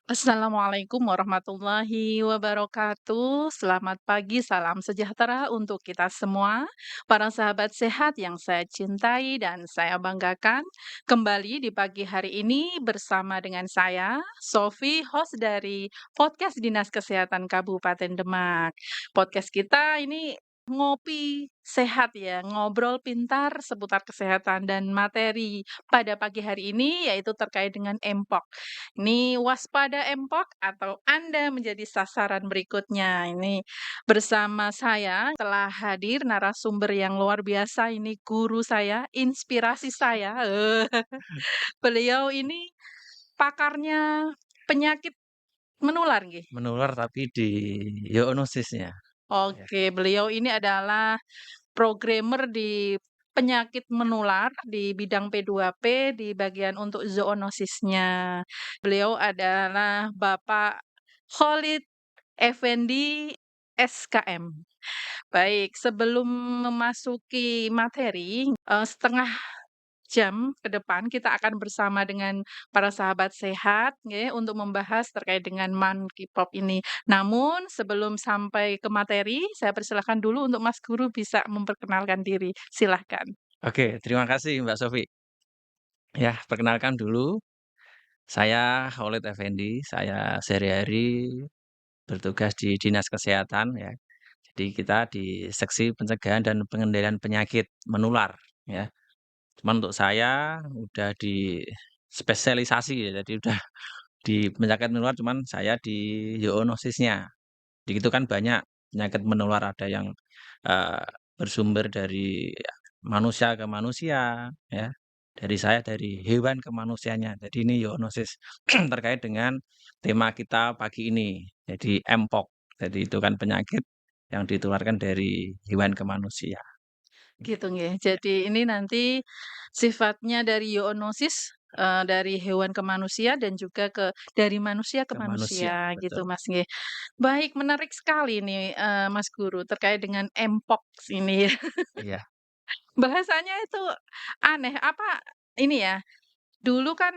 Assalamualaikum warahmatullahi wabarakatuh. Selamat pagi, salam sejahtera untuk kita semua, para sahabat sehat yang saya cintai dan saya banggakan. Kembali di pagi hari ini bersama dengan saya, Sofi, host dari podcast Dinas Kesehatan Kabupaten Demak. Podcast kita ini ngopi sehat ya, ngobrol pintar seputar kesehatan dan materi pada pagi hari ini yaitu terkait dengan MPOK. Ini waspada Mpok atau Anda menjadi sasaran berikutnya. Ini bersama saya telah hadir narasumber yang luar biasa, ini guru saya, inspirasi saya. Beliau ini pakarnya penyakit menular nggih. Menular tapi di zoonosisnya, ya. Oke, beliau ini adalah programmer di penyakit menular di bidang P2P di bagian untuk zoonosisnya. Beliau adalah Bapak Khalid Effendi SKM. Baik, sebelum memasuki materi, setengah jam ke depan kita akan bersama dengan para sahabat sehat nggih, untuk membahas terkait dengan Monkeypox ini. Namun sebelum sampai ke materi, saya persilahkan dulu untuk Mas Guru bisa memperkenalkan diri. Silahkan. Oke, terima kasih Mbak Sofi. Ya, perkenalkan dulu, saya Khalid Effendi, saya sehari-hari bertugas di Dinas Kesehatan ya. Jadi kita di Seksi Pencegahan dan Pengendalian Penyakit Menular ya. Cuman untuk saya udah di spesialisasi ya, jadi udah di penyakit menular cuman saya di zoonosisnya. Di itu kan banyak penyakit menular, ada yang, eee, bersumber dari manusia ke manusia, ya. Dari hewan ke manusianya. Jadi ini zoonosis terkait dengan tema kita pagi ini, jadi Mpox. Jadi itu kan penyakit yang ditularkan dari hewan ke manusia. Gitu nggih. Jadi ini nanti sifatnya dari zoonosis, dari hewan ke manusia dan juga dari manusia ke Ke manusia, manusia gitu betul. Mas nggih. Baik, menarik sekali nih, Mas Guru terkait dengan Mpox ini ya. Iya, Bahasanya itu aneh, apa ini ya, dulu kan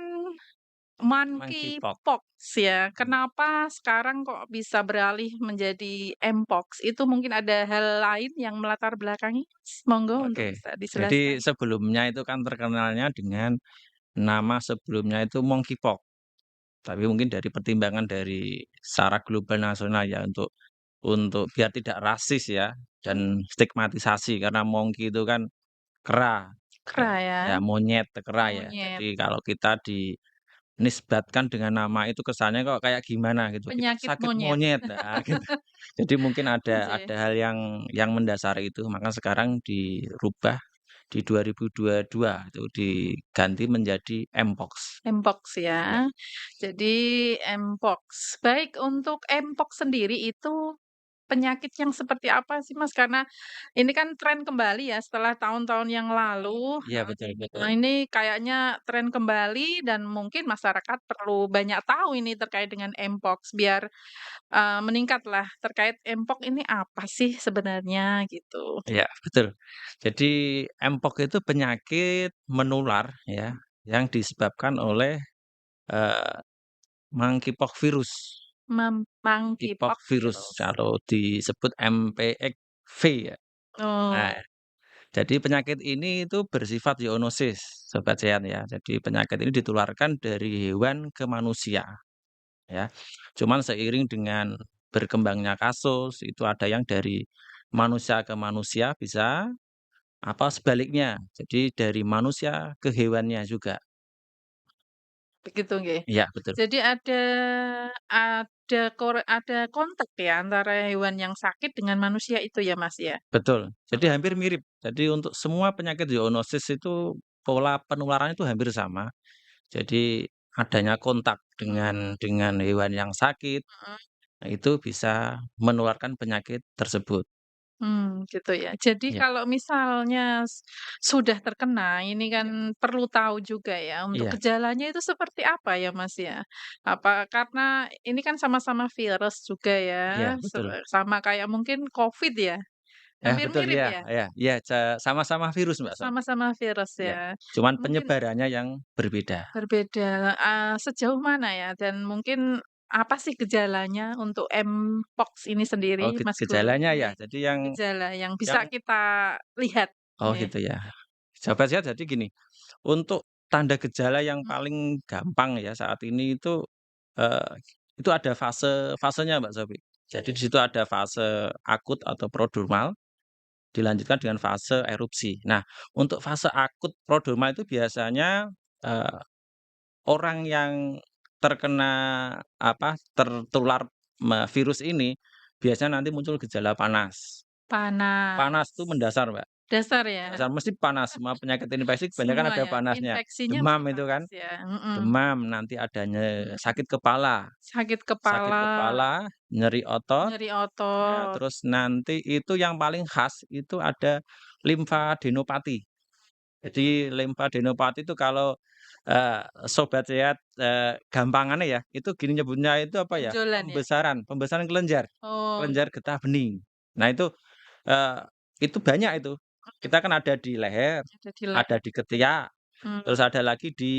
Monkeypox, Monkeypox ya, mhm, kenapa sekarang kok bisa beralih menjadi Mpox? Itu mungkin ada hal lain yang melatar belakangi? Monggo untuk oke. bisa Jadi dijelaskan. sebelumnya itu kan terkenalnya dengan nama sebelumnya itu Monkeypox. Tapi mungkin dari pertimbangan dari secara global nasional ya untuk biar tidak rasis ya dan stigmatisasi karena monkey itu kan kera, Kera ya, ya monyet, kera ya. monyet, Jadi kalau kita dinisbatkan dengan nama itu kesannya kok kayak gimana gitu, "Itu penyakit sakit monyet. monyet," gitu. Jadi mungkin ada Anjay, hal yang mendasari itu, maka sekarang dirubah di 2022 itu diganti menjadi Mpox. Mpox Ya, ya. Jadi Mpox. Baik, untuk Mpox sendiri itu penyakit yang seperti apa sih, Mas? Karena ini kan tren kembali ya setelah tahun-tahun yang lalu, iya betul betul. ini kayaknya tren kembali dan mungkin masyarakat perlu banyak tahu ini terkait dengan Mpox biar, meningkatlah terkait Mpox ini apa sih sebenarnya gitu. Iya, betul. Jadi Mpox itu penyakit menular ya, yang disebabkan oleh, eee, monkeypox virus. Monkeypox Monkeypox virus virus. kalau disebut MPXV ya. Nah, Oh, jadi penyakit ini itu bersifat zoonosis, sobat sehat ya. Jadi penyakit ini ditularkan dari hewan ke manusia ya. Cuman seiring dengan berkembangnya kasus, itu ada yang dari manusia ke manusia bisa, apa sebaliknya, jadi dari manusia ke hewannya juga. begitu nggih. Iya betul Jadi ada kontak ya antara hewan yang sakit dengan manusia itu ya, Mas, ya? betul. Jadi hampir Mhm, mirip. Jadi untuk semua penyakit zoonosis itu pola penularannya itu hampir sama. Jadi adanya kontak dengan hewan yang sakit, mhm. nah itu bisa menularkan penyakit tersebut. Gitu ya. Jadi Iya kalau misalnya sudah terkena, ini kan iya perlu tahu juga ya, untuk iya gejalanya itu seperti apa ya, Mas, ya? Apa karena ini kan sama-sama virus juga ya, iya betul. sama kayak mungkin Covid ya? Ya Hampir betul, mirip iya ya? iya iya, sama-sama virus Mbak Sofi. Sama-sama virus Iya, ya? cuman Mungkin penyebarannya yang berbeda. berbeda, sejauh mana ya? Dan mungkin apa sih gejalanya untuk Mpox ini sendiri, Oh, Mas Guru? gejalanya Iya, ya, jadi yang gejala yang bisa yang kita lihat. oh Iya. gitu ya. Sahabat sehat jadi gini, untuk tanda gejala yang Mhm. paling gampang ya saat ini eee, itu ada fasenya Mbak Sofi. Jadi di situ ada fase akut atau prodromal, dilanjutkan dengan fase erupsi. Nah, untuk fase akut prodromal itu biasanya, eee, orang yang terkena tertular virus ini, biasanya nanti muncul gejala panas. Panas itu Panas. mendasar Mbak. Dasar ya? Mendasar, mesti panas, semua penyakit infeksi kebanyakan Semua ada ya, panasnya. infeksinya Demam mesti itu kan, panas ya? Mhm. demam, nanti adanya Mhm. Sakit sakit kepala, kepala, nyeri otot, nyeri ya otot. terus nanti itu yang paling khas itu ada limfadenopati. Jadi limfadenopati itu kalau, sobat sehat, gampangannya ya, itu gini nyebutnya itu apa ya, Benjolan ya? pembesaran kelenjar, Oh, kelenjar getah bening. Nah eee, itu banyak itu. Kita kan ada di leher, ada di leher. ada di ketiak, terus Mmm, ada lagi di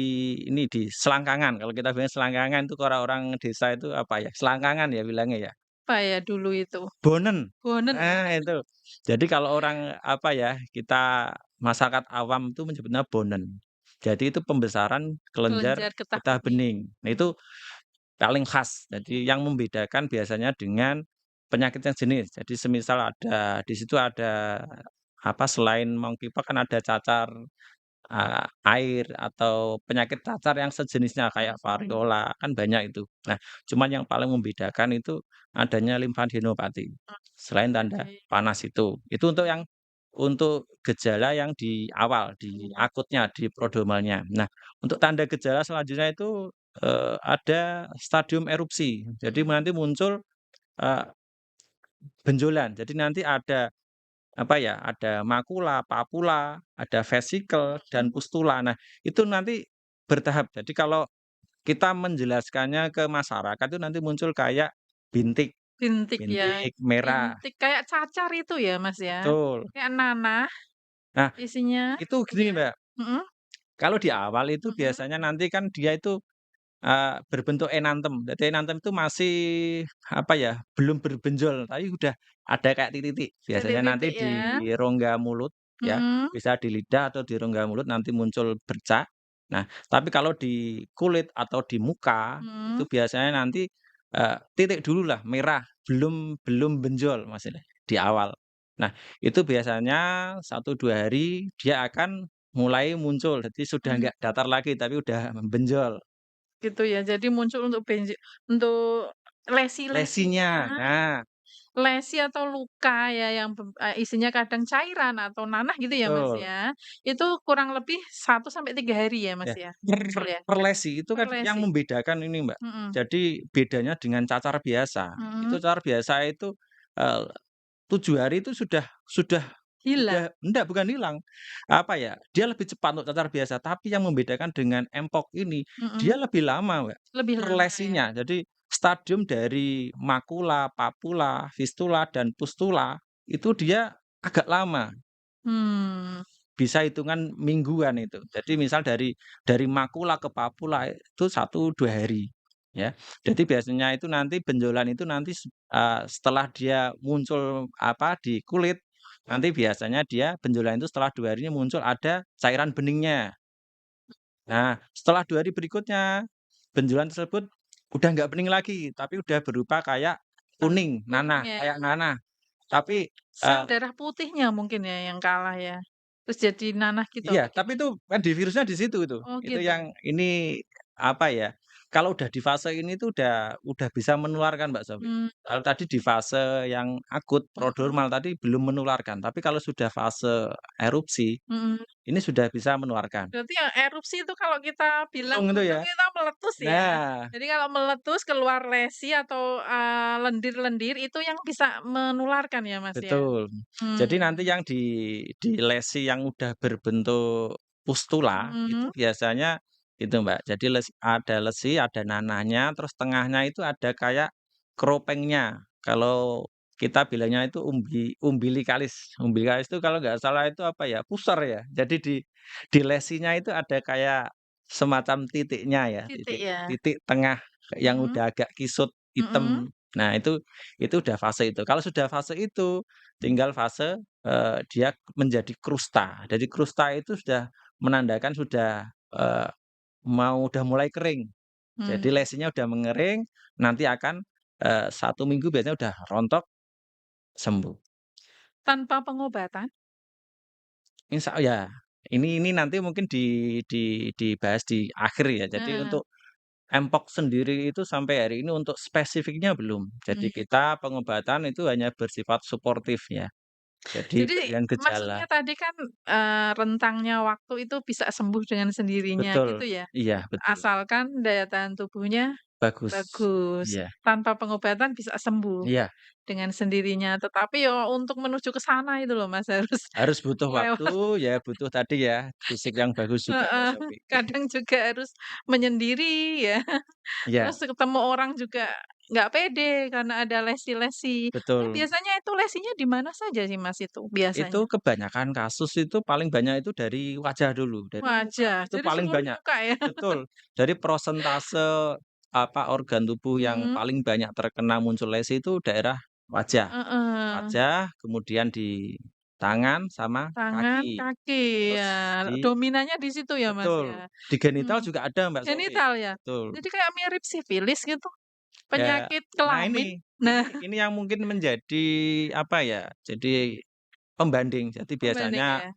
selangkangan. Kalau kita bilang selangkangan itu ke orang-orang desa itu apa ya, selangkangan ya bilangnya ya. apa ya dulu itu? Bonen. Bonen ya? Nah, itu. Jadi kalau orang, apa ya, kita masyarakat awam itu menyebutnya bonen. Jadi itu pembesaran kelenjar Kelenjar getah getah bening. bening. Nah, itu paling khas. Jadi yang membedakan biasanya dengan penyakit yang jenis. Jadi semisal di situ ada, selain monkeypox kan ada cacar, air atau penyakit cacar yang sejenisnya kayak Mhm. variola, kan banyak itu. Nah, cuman yang paling membedakan itu adanya limfadenopati, selain tanda Oke. panas itu. Itu untuk gejala yang di awal, di akutnya, di prodromalnya. Nah, untuk tanda gejala selanjutnya itu, ada stadium erupsi. Jadi nanti muncul, eee, benjolan. Jadi nanti ada makula, papula, ada vesikel, dan Mhm. pustula. Nah, itu nanti bertahap. Jadi kalau kita menjelaskannya ke masyarakat itu nanti muncul kayak bintik, Bintik ya, bintik merah, bintik kayak cacar itu ya, Mas, ya? betul. Kayak nanah Nah, isinya? itu gini Iya. Mbak, Mhm kalau di awal itu mhm. biasanya nanti kan dia itu, berbentuk enantem. Jadi enantem itu masih, belum berbenjol, tapi udah ada kayak titik-titik. Biasanya nanti Titik-titik di ya? rongga mulut, ya, Mhm bisa di lidah atau di rongga mulut nanti muncul bercak. Nah, tapi kalau di kulit atau di muka, itu mhm. biasanya nanti, titik dulu lah, merah, belum belum benjol maksudnya, di awal. Nah, itu biasanya 1, 2 hari dia akan mulai muncul, jadi sudah Mmm, nggak datar lagi, tapi udah benjol. gitu ya. Jadi muncul untuk lesi-lesinya, Lesinya, nah lesi atau luka ya yang isinya kadang cairan atau nanah gitu ya, Mas, betul, ya. Itu kurang lebih 1 sampai 3 hari ya, Mas, ya. ya? Betul Per ya? per lesi itu Per kan yang lesi? membedakan ini, Mbak. Mhm Jadi bedanya dengan cacar biasa, itu mhm. cacar biasa itu, eee, 7 hari itu sudah Hilang? enggak, bukan hilang, dia lebih cepat untuk cacar biasa, tapi yang membedakan dengan Mpox ini, dia Mhm. lebih lama, Mbak, Lebih per lama ya? lesinya. Jadi stadium dari makula, papula, fistula, dan pustula, itu dia agak lama. Mmm, Bisa hitungan mingguan itu. Jadi misal dari makula ke papula itu 1, 2 hari, ya. Jadi biasanya itu nanti benjolan itu nanti setelah dia muncul, di kulit, nanti biasanya dia benjolan itu setelah 2 harinya muncul ada cairan beningnya. Nah, setelah 2 hari berikutnya, benjolan tersebut udah nggak bening lagi, tapi udah berupa kayak kuning, kuning nanah, ya? kayak nanah. Tapi, Sel eee darah putihnya mungkin ya yang kalah ya? Terus jadi nanah gitu Iya, apa tapi gimana? itu kan di virusnya di situ itu. Oh Itu gitu? yang ini, kalau udah di fase ini tuh udah bisa menularkan, Mbak Sofi. Mmm, Kalau tadi di fase yang akut, mhm prodromal tadi belum menularkan, tapi kalau sudah fase erupsi, mhm. ini sudah bisa menularkan. Berarti yang erupsi itu kalau kita bilang Gunung itu gunung ya. itu meletus ya? Nah, Jadi kalau meletus keluar lesi atau, lendir-lendir itu yang bisa menularkan ya, Mas, ya? betul. Jadi nanti Mmm, yang di lesi yang udah berbentuk pustula, itu mhm biasanya itu, Mbak. Jadi ada lesi, ada nanahnya, terus tengahnya itu ada kayak keropengnya. Kalau kita bilangnya itu umbilikalis. Umbilikalis itu kalau nggak salah itu pusar ya. Jadi di lesinya itu ada kayak semacam titiknya ya, Titik titik ya? titik tengah yang Mhm, udah agak kisut mhm, hitam. Nah itu udah fase itu. Kalau sudah fase itu, tinggal fase, dia menjadi krusta. Jadi krusta itu sudah menandakan sudah, udah mulai kering. Jadi mmm, lesinya udah mengering, nanti akan, 1 minggu biasanya udah rontok, sembuh. tanpa pengobatan? Ya, ini nanti mungkin dibahas di akhir ya. Jadi Heeh, untuk Mpox sendiri itu sampai hari ini untuk spesifiknya belum. Jadi mmm. kita pengobatan itu hanya bersifat suportif ya. Jadi Jadi berikan maksudnya gejala. tadi kan, rentangnya waktu itu bisa sembuh dengan sendirinya Betul, gitu ya? iya betul. Asalkan daya tahan tubuhnya Bagus. bagus, Iya tanpa pengobatan bisa sembuh iya. dengan sendirinya. Tetapi ya untuk menuju ke sana itu loh Mas, harus Harus butuh waktu, melewat ya butuh tadi ya, fisik yang bagus juga Mbak heeh, Sofi. kadang juga harus menyendiri ya, terus Iya, ketemu orang juga nggak pede karena ada lesi-lesi. Nah, betul. biasanya itu lesinya di mana saja sih Mas itu Itu biasanya? kebanyakan kasus itu paling banyak itu dari wajah dulu, dari muka, Wajah, itu jadi paling seluruh banyak. muka ya? Betul, dari prosentase, organ tubuh yang Mhm, paling banyak terkena muncul lesi itu daerah wajah. heeh. Wajah, kemudian di tangan sama Tangan, kaki. kaki, ya Terus di dominannya di situ ya, Mas, betul, ya? di genital Mmm, juga ada Mbak Sofi, genital ya? betul. Jadi kayak mirip sifilis gitu? Ya, Penyakit nah kelamin? ini Nah, ini yang mungkin menjadi, apa ya, jadi pembanding. Jadi pembanding biasanya, ya?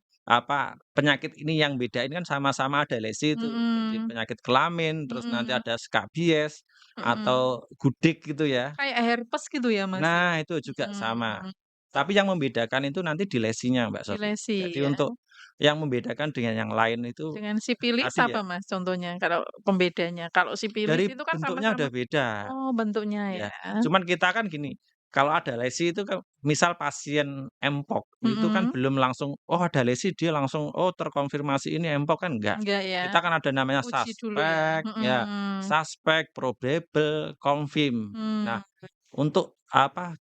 penyakit ini yang bedain kan sama-sama ada lesi itu. Jadi Mhm, penyakit kelamin, terus nanti mhm, ada skabies mhm. atau gudik gitu ya. Kayak herpes gitu ya, Mas, ya? Nah, itu juga sama. Mhm, Tapi yang membedakan itu nanti di lesinya, Mbak Sofi. dilesi Jadi ya? untuk yang membedakan dengan yang lain itu Dengan sifilis tadi ya, apa, Mas, contohnya kalau pembedanya? Kalau sifilis dari itu kan bentuknya sama-sama udah beda. oh, bentuknya ya? Ya, cuman kita kan gini, kalau ada lesi itu kan misal pasien Mpox itu kan Mhm, belum langsung, "Oh ada lesi," dia langsung, "Oh terkonfirmasi ini Mpox," kan enggak. enggak ya? Kita kan ada namanya Uji dulu ya? suspek, ya, Mhm, suspek, probable, confirm. Nah, mmm, untuk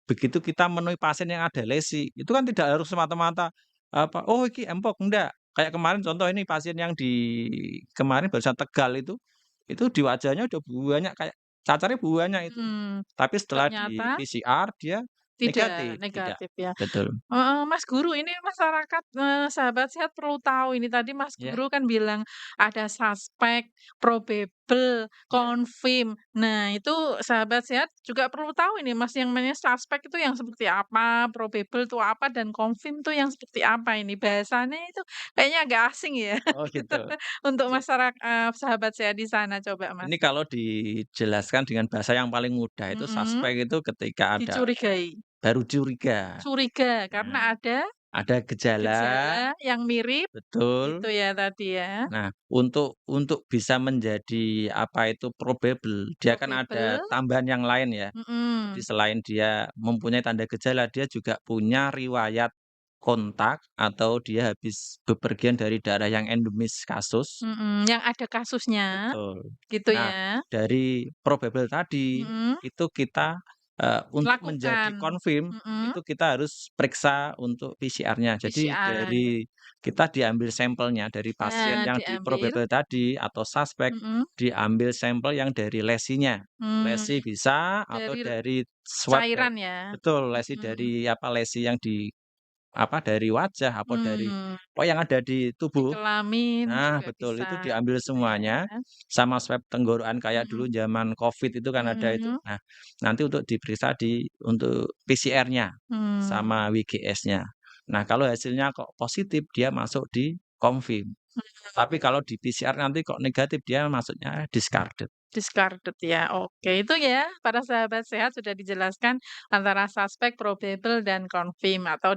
begitu kita menemui pasien yang ada lesi, itu kan tidak harus semata-mata, "Oh iki Mpox," enggak. Kayak kemarin contoh ini pasien yang kemarin barusan Tegal itu di wajahnya udah banyak kayak cacarnya banyak itu. mhm. Tapi setelah di Ternyata PCR dia tidak negatif, tidak. negatif ya? Betul, Heeh, Mas Guru, ini masyarakat, sahabat sehat perlu tahu ini tadi Mas ya Guru kan bilang ada suspek, probable, ya. confirm. Nah, itu sahabat sehat juga perlu tahu ini Mas, yang namanya suspek itu yang seperti apa, probable itu apa, dan confirm itu yang seperti apa ini? Bahasanya itu kayaknya agak asing ya, Oh gitu, gitu. untuk Ja sahabat sehat di sana. Coba Mas. ini kalau dijelaskan dengan bahasa yang paling mudah itu Mhm, suspek itu ketika ada dicurigai. baru curiga, Curiga karena nah, ada ada gejala gejala yang mirip betul. gitu ya tadi ya, Nah, untuk bisa menjadi probable, dia kan ada probable tambahan yang lain ya. Jadi mhm selain dia mempunyai tanda gejala, dia juga punya riwayat kontak atau dia habis bepergian dari daerah yang endemis kasus. mhm, yang ada kasusnya Betul. gitu Nah, ya, dari probable tadi, mhm, itu kita, untuk menjadi lakukan, confirm, mhm, itu kita harus periksa untuk PCR-nya. Jadi PCR, kita diambil sampelnya dari pasien nah yang di diambil, probable tadi atau suspek, mhm, diambil sampel yang dari lesinya. mmm, Lesi bisa atau dari dari swab cairan ya, betul, lesi mhm, dari lesi yang dari wajah apa dari mmm, yang ada di di tubuh. kelamin Nah, juga betul, bisa itu diambil gitu ya, semuanya, sama swab tenggorokan kayak mhm dulu zaman Covid itu kan ada itu. mhm, Nah, nanti untuk diperiksa untuk PCR-nya, mmm. sama WGS-nya. Nah, kalau hasilnya kok positif, dia masuk di confirm. Tapi kalau di PCR nanti kok negatif, dia masuknya discarded. Discarded ya, oke. Itu ya, para sahabat sehat sudah dijelaskan antara suspek, probable, dan confirm atau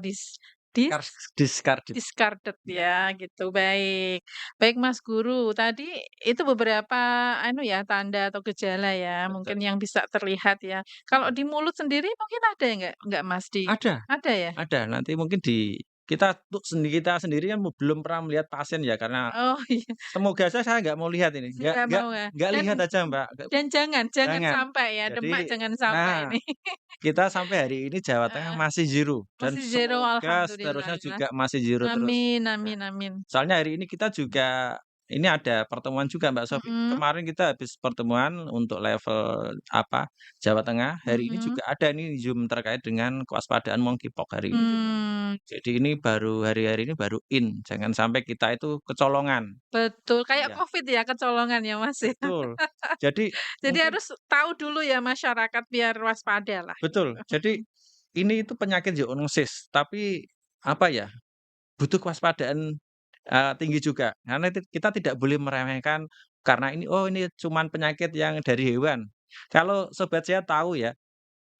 Discarded, discarded ya, ya, gitu. Baik. Baik Mas Guru, tadi itu beberapa anu ya, tanda atau gejala ya, betul, mungkin yang bisa terlihat ya. Kalau mhm. di mulut sendiri mungkin ada nggak Mas Ada ada ya? ada, nanti mungkin kita sendiri kan belum pernah melihat pasien ya, karena Oh iya, semoga saya nggak mau lihat ini, nggak mau ya? nggak Dan lihat aja, Mbak, jangan jangan. sampai ya, demak Jadi jangan sampai nah, ini. kita sampai hari ini Jawa Tengah Heeh. masih zero dan Masih zero, semoga alhamdulillah. seterusnya juga masih zero terus. Amin Nah, amin amin. soalnya hari ini kita juga ini ada pertemuan juga Mbak Sofi. Mhm, Kemarin kita habis pertemuan untuk level apa, Jawa Tengah, hari ini mhm. juga ada nih Zoom terkait dengan kewaspadaan monkeypox hari ini. Mmm, Jadi ini baru hari-hari ini baru in, jangan sampai kita itu kecolongan. betul, kayak Iya, Covid ya kecolongan ya, Mas, ya. betul. Jadi Jadi mungkin harus tahu dulu ya masyarakat biar waspada lah gitu. betul, jadi ini itu penyakit zoonosis, tapi apa ya, butuh kewaspadaan, tinggi juga. Karena kita tidak boleh meremehkan karena ini, "Oh ini cuman penyakit yang dari hewan." Kalau sobat saya tahu ya,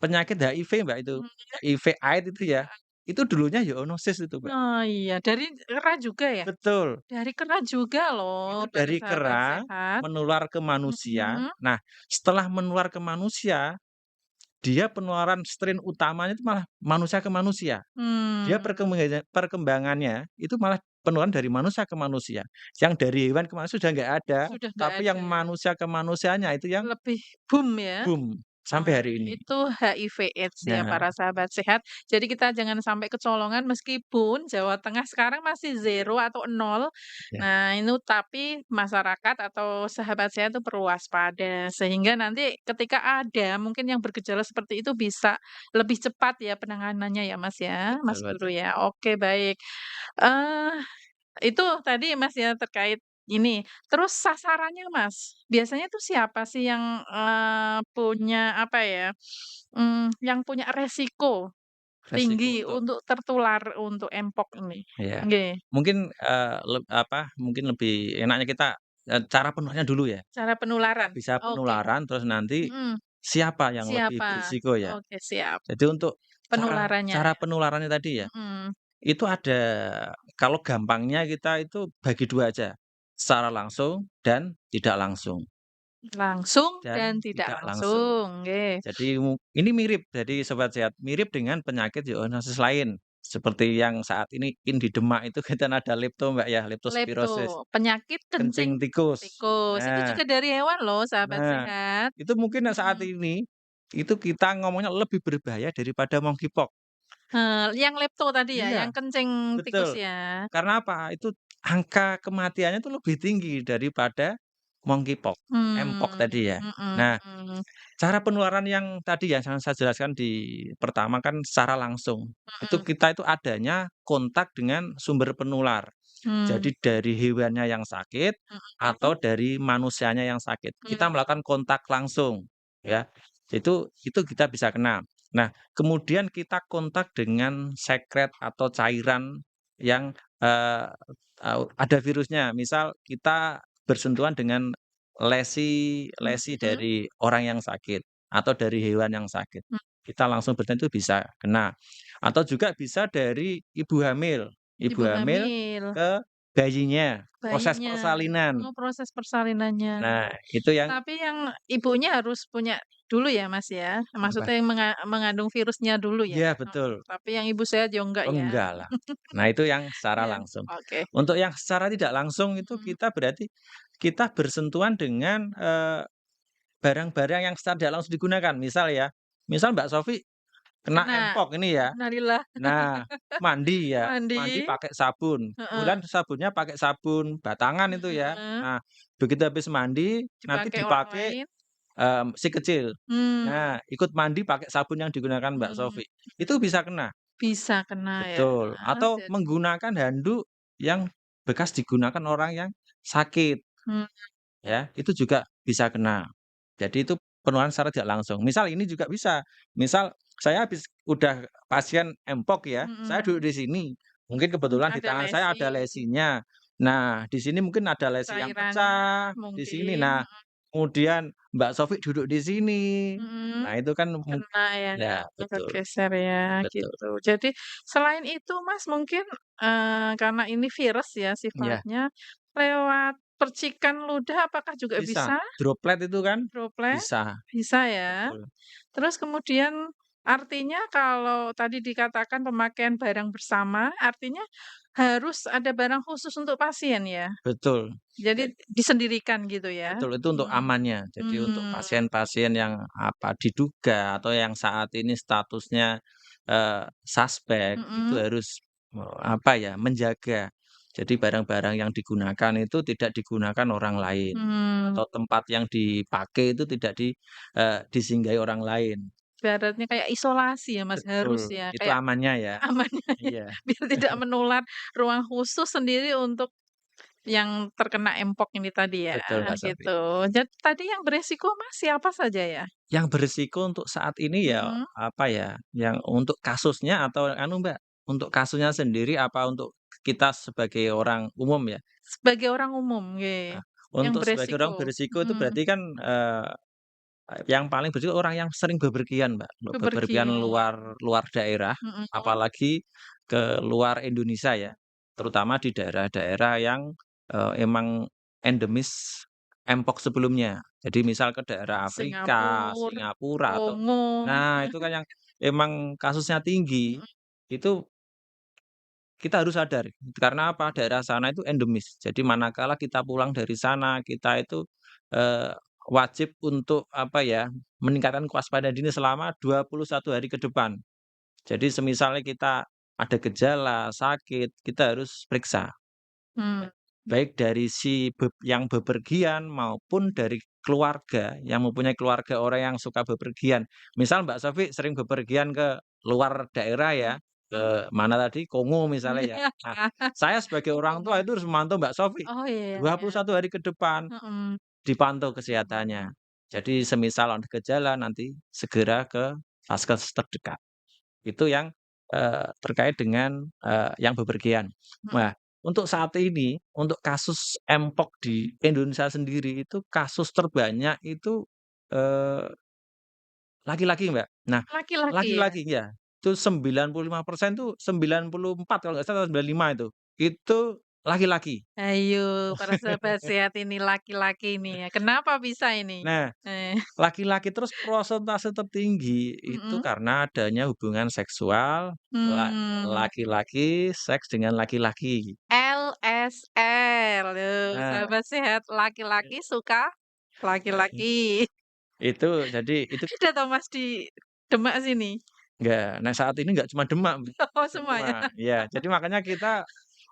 penyakit HIV Mbak itu, Mhm. HIV AIDS itu ya, itu dulunya zoonosis itu Mbak. Oh iya, dari kera juga ya? Betul, Dari kera juga itu loh para dari sahabat kera sehat. menular ke manusia. Mhm, Nah, setelah menular ke manusia, dia penularan strain utamanya itu malah manusia ke manusia. Dia mmm, perkembangannya itu malah penularan dari manusia ke manusia. Yang dari hewan ke manusia sudah nggak ada, sudah nggak tapi yang ada ya, manusia ke manusianya itu yang lebih boom ya. boom sampai Nah, hari ini. itu HIV/AIDS ya Nah, para sahabat sehat. Jadi kita jangan sampai kecolongan meskipun Jawa Tengah sekarang masih iya, zero atau nol. iya, Nah, itu tapi masyarakat atau sahabat sehat itu perlu waspada sehingga nanti ketika ada mungkin yang bergejala seperti itu bisa lebih cepat ya penanganannya ya, Mas, ya, betul Mas Guru betul. ya. Oke baik. Eee, itu tadi Mas ya terkait ini. Terus sasarannya Mas, biasanya tuh siapa sih yang, punya apa ya, yang punya resiko Resiko tinggi untuk untuk tertular untuk Mpox ini? ya, Nggih, mungkin, mungkin lebih enaknya kita, cara penularannya dulu ya. cara Kita penularan? bisa Oke, penularan, terus nanti mhm, siapa yang lebih siapa? berisiko ya. Oke siap, Jadi untuk cara penularannya cara ya? penularannya tadi ya, Mhm, itu ada kalau gampangnya kita itu bagi 2 aja, secara langsung dan tidak langsung langsung dan dan tidak tidak langsung. langsung, nggih. Jadi ini mirip, jadi sobat sehat, mirip dengan penyakit zoonosis lain, seperti yang saat ini in di Demak itu kita ada lepto Mbak ya, leptospirosis, Lepto, penyakit kencing kencing tikus. tikus, itu Nah juga dari hewan loh sahabat nah, sehat. itu mungkin yang saat Mhm. ini, itu kita ngomongnya lebih berbahaya daripada monkeypox. Yang lepto tadi ya, Iya, yang kencing tikus betul. ya? Karena apa? Itu angka kematiannya itu lebih tinggi daripada monkeypox, Mpox Mmm, tadi ya. mhm Nah, mhm, cara penularan yang tadi yang saya jelaskan di pertama kan secara langsung. Itu mhm, kita itu adanya kontak dengan sumber penular. mmm, Jadi dari hewannya yang sakit atau mhm, dari manusianya yang sakit. Kita mmm, melakukan kontak langsung ya. Itu kita bisa kena. Nah, kemudian kita kontak dengan sekret atau cairan yang, eee, ada virusnya. Misal kita bersentuhan dengan lesi lesi mhm, dari orang yang sakit atau dari hewan yang sakit. mmm, Kita langsung bersentuhan itu bisa kena. Atau juga bisa dari ibu hamil. Ibu ibu hamil hamil, ke bayinya, proses bayinya, persalinan. oh proses persalinannya. Nah, itu yang Tapi yang ibunya harus punya dulu ya, Mas, ya? apa Maksudnya yang mengandung virusnya dulu ya? iya Mhm, betul. tapi yang ibu sehat ya enggak Oh ya? enggak lah. Nah itu yang secara Iya, langsung. oke, Untuk yang secara tidak langsung itu mhm, kita berarti kita bersentuhan dengan, barang-barang yang secara tidak langsung digunakan. Misal ya, misal Mbak Sofi kena kena, Mpox ini ya. innalillah, Nah, mandi ya, mandi mandi, pakai sabun. heeh, Kebetulan sabunnya pakai sabun batangan itu ya. mhm, Nah, begitu habis mandi nanti dipakai orang dipakai, lain, si kecil. mmm, Nah, ikut mandi pakai sabun yang digunakan Mbak mmm, Sofi, itu bisa kena. bisa kena ya, Betul, atau jadi menggunakan handuk yang bekas digunakan orang yang sakit, mmm, ya, itu juga bisa kena. Jadi itu penularan secara tidak langsung. Misal ini juga bisa, misal saya habis udah pasien Mpox ya, saya mhm, duduk di sini, mungkin kebetulan di ada tangan saya lesi, ada lesinya. Nah, di sini mungkin ada lesi yang cairannya pecah, di sini. mungkin, Nah, kemudian Mbak Sofik duduk di sini. mhm. Nah, itu kan Kena ya, ya betul kegeser ya, betul. gitu. Jadi selain itu Mas mungkin, karena ini virus ya Iya, sifatnya, lewat percikan ludah apakah juga bisa. bisa? Droplet itu kan Droplet? bisa. Bisa ya? Betul Terus kemudian artinya kalau tadi dikatakan pemakaian barang bersama, artinya harus ada barang khusus untuk pasien ya? betul. Jadi disendirikan gitu ya? Betul, itu untuk Mmm, amannya. Jadi untuk mmm, pasien-pasien yang apa, diduga atau yang saat ini statusnya, suspek, itu mhm, harus, apa ya, menjaga. Jadi barang-barang yang digunakan itu tidak digunakan orang lain, Mmm, atau tempat yang dipakai itu tidak disinggahi orang lain. ibaratnya kayak isolasi ya, Mas, Betul, harus ya, itu kayak amannya ya. amannya ya, Iya, biar tidak menular, ruang khusus sendiri untuk yang terkena Mpox ini tadi ya, betul Mbak Sofie. gitu. Tadi yang beresiko, Mas, siapa saja ya? Yang beresiko untuk saat ini ya, Mhm, apa ya, yang untuk kasusnya atau anu Mbak, untuk kasusnya sendiri apa untuk kita sebagai orang umum ya? sebagai orang umum, oke, Nah, yang untuk sebagai beresiko, orang berisiko itu mhm, berarti kan, yang paling berisiko orang yang sering bepergian, Mbak, bepergian bepergian, luar luar daerah, mhm, apalagi ke luar Indonesia ya, terutama di daerah-daerah yang, emang endemis Mpox sebelumnya. Jadi misal ke daerah Afrika, Singapura, Singapura, atau Kongo, nah itu kan yang emang kasusnya tinggi, mhm, itu kita harus sadar, karena apa, daerah sana itu endemis. Jadi manakala kita pulang dari sana, kita itu, eee, wajib untuk apa ya, meningkatkan kewaspadaan dini selama 21 hari ke depan. Jadi semisalnya kita ada gejala, sakit, kita harus periksa. mmm, Baik dari si yang bepergian maupun dari keluarga yang mempunyai keluarga orang yang suka bepergian. Misal Mbak Sofi sering bepergian ke luar daerah ya, ke mana tadi, Kongo misalnya ya. iya, Nah, saya sebagai orang tua Kongo. itu harus memantau Mbak Sofi, Oh, iya iya, 21 hari ke depan mhm, dipantau kesehatannya. Jadi semisal ada gejala nanti segera ke vaskes terdekat. Itu yang, terkait dengan, yang bepergian. mhm, Nah, untuk saat ini, untuk kasus Mpox di Indonesia sendiri itu kasus terbanyak itu, eee, laki-laki, Mbak. Nah, laki-laki ya? laki-laki ya, itu 95% tuh 94 kalau nggak salah, 95 itu. Itu laki-laki. Ayo para sahabat sehat ini laki-laki ini ya, kenapa bisa ini? Nah, Eh, laki-laki terus prosentase tertinggi itu mhm, karena adanya hubungan seksual mmm, laki-laki seks dengan laki-laki. LSR, loh Nah, sahabat sehat laki-laki suka laki-laki. itu jadi itu Ada toh Mas di Demak sini? enggak, nah saat ini enggak cuma Demak, Mbak, Oh enggak semuanya? cuma iya, jadi makanya kita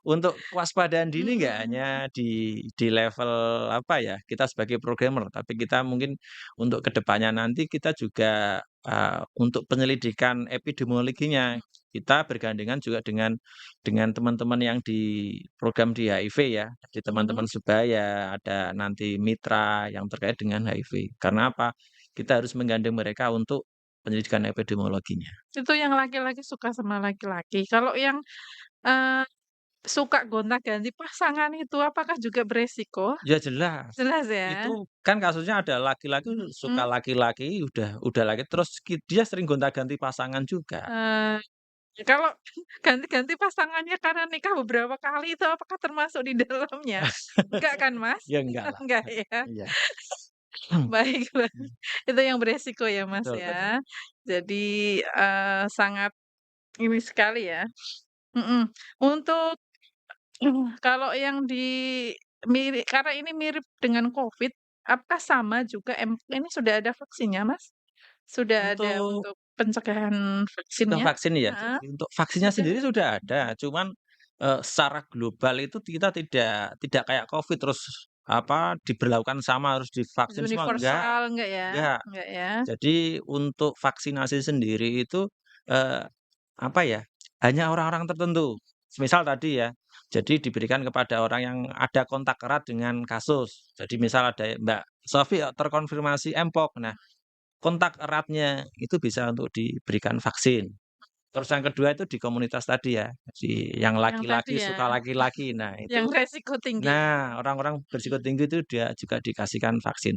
untuk kewaspadaan dini enggak Mhm, hanya di level apa ya, kita sebagai programmer, tapi kita mungkin untuk ke depannya nanti kita juga, untuk penyelidikan epidemiologinya, mhm, kita bergandengan juga dengan teman-teman yang di program di HIV ya, di mhm, teman-teman sebaya, ada nanti mitra yang terkait dengan HIV. Karena apa? Kita harus menggandeng mereka untuk penyelidikan epidemiologinya. itu yang laki-laki suka sama laki-laki, kalau yang, eee, suka gonta-ganti pasangan itu apakah juga beresiko? Ya jelas, Jelas ya? itu kan kasusnya ada laki-laki suka Mhm, laki-laki, udah laki terus dia sering gonta-ganti pasangan juga. eee, kalau ganti-ganti pasangannya karena nikah beberapa kali itu apakah termasuk di dalamnya? Enggak kan, Mas? Ya enggak lah, Enggak ya? iya. Baiklah, itu yang beresiko ya, Mas, Betul betul. ya. Jadi, sangat ini sekali ya, mhm. Untuk kalau yang karena ini mirip dengan Covid, apakah sama juga ini sudah ada vaksinnya, Mas? Sudah ada Untuk untuk pencegahan sudah vaksinnya? vaksin ya, Heeh, jadi untuk vaksinnya sudah sendiri sudah ada, cuman, secara global itu kita tidak kayak Covid terus, apa, diberlakukan sama harus divaksin semua, universal enggak ya? enggak. Enggak ya? Jadi untuk vaksinasi sendiri itu, eee, apa ya, hanya orang-orang tertentu. Semisal tadi ya, jadi diberikan kepada orang yang ada kontak erat dengan kasus. Jadi misal ada Mbak Sofi terkonfirmasi Mpox, nah kontak eratnya itu bisa untuk diberikan vaksin. Terus yang kedua itu di komunitas tadi ya, yang Yang tadi laki-laki suka ya, laki-laki. Nah yang itu resiko tinggi. orang-orang berisiko tinggi itu dia juga dikasihkan vaksin.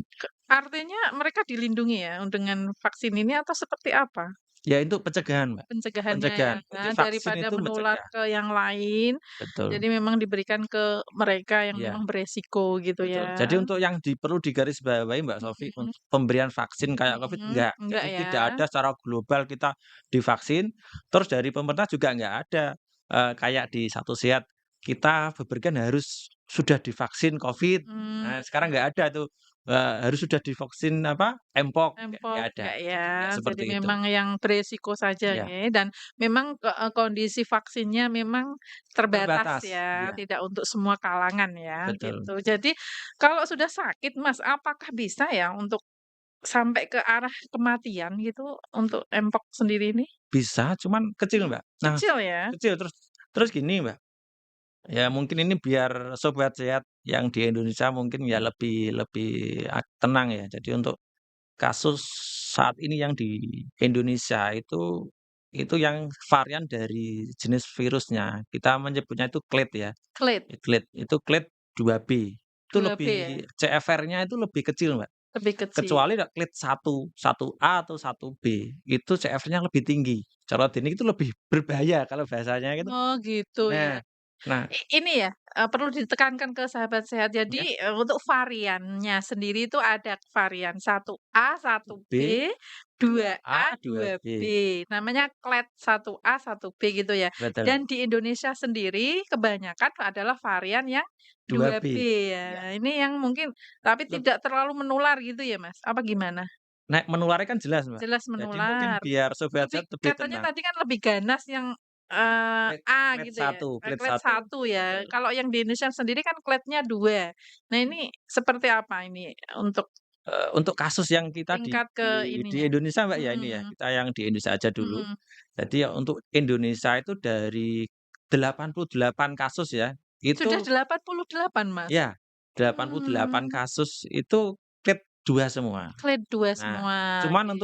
Artinya mereka dilindungi ya dengan vaksin ini atau seperti apa? Ya itu pencegahan, Mbak, Pencegahannya ya, pencegahan. Jadi vaksin daripada itu menular mencegah. ke yang lain, Betul, jadi memang diberikan ke mereka yang iya, memang beresiko gitu betul. ya. Jadi untuk yang perlu digarisbawahi Mbak Sofi, Mhm, untuk pemberian vaksin kayak Covid mhm, enggak. enggak Jadi ya? tidak ada secara global kita divaksin, terus dari pemerintah juga enggak ada, kayak di Satu Sehat, kita bepergian harus sudah divaksin Covid. Mmm, Nah, sekarang enggak ada tuh, harus sudah divaksin apa, Mpox, nggak Empok ada, nggak ya? nggak Jadi seperti itu. memang yang beresiko saja Iya, ya, dan memang kondisi vaksinnya memang terbatas terbatas, ya, iya, tidak untuk semua kalangan ya, betul. gitu. Jadi kalau sudah sakit Mas, apakah bisa ya untuk sampai ke arah kematian gitu untuk Mpox sendiri ini? Bisa, cuman kecil, Mbak. Nah, Kecil ya? kecil terus terus gini, Mbak, ya mungkin ini biar sobat sehat yang di Indonesia mungkin ya lebih lebih tenang ya. Jadi untuk kasus saat ini yang di Indonesia itu yang varian dari jenis virusnya, kita menyebutnya itu Clade ya, Klit, Clade, itu Clade 2B. Itu 2B lebih ya? CFR-nya itu lebih kecil, Mbak. Lebih kecil. Kecuali Clade 1A atau 1B, itu CFR-nya lebih tinggi. Cara ini itu lebih berbahaya kalau bahasanya gitu. Oh gitu ya. Nah nah Ini ya, perlu ditekankan ke sahabat sehat. ya, Jadi, untuk variannya sendiri itu ada varian 1A, 1B, B, 2A, 2A, 2B. 2B, Namanya clade 1A, 1B gitu ya. betul, Dan di Indonesia sendiri kebanyakan adalah varian yang 2B 2B. Ya, ya. Ini yang mungkin tapi tidak terlalu menular gitu ya, Mas? Apa gimana? menularnya kan jelas, Mbak. Jelas Jadi mungkin menular. biar sobat Lebih sehat lebih katanya tenang. tadi kan lebih ganas yang, A Clade gitu ya, 1, Clade clade 1, 1 ya. betul. Kalau yang di Indonesia sendiri kan clade-nya 2. Nah ini seperti apa ini untuk Untuk kasus yang kita tingkat ke di ininya? Indonesia, Mbak, ya ini ya, Mhm, kita yang di Indonesia aja dulu. mhm. Jadi ya untuk Indonesia itu dari 88 kasus ya, Sudah itu 88, Mas? ya 88 Mmm, kasus itu Clade 2 semua. clade 2 Nah, semua, cuman oke.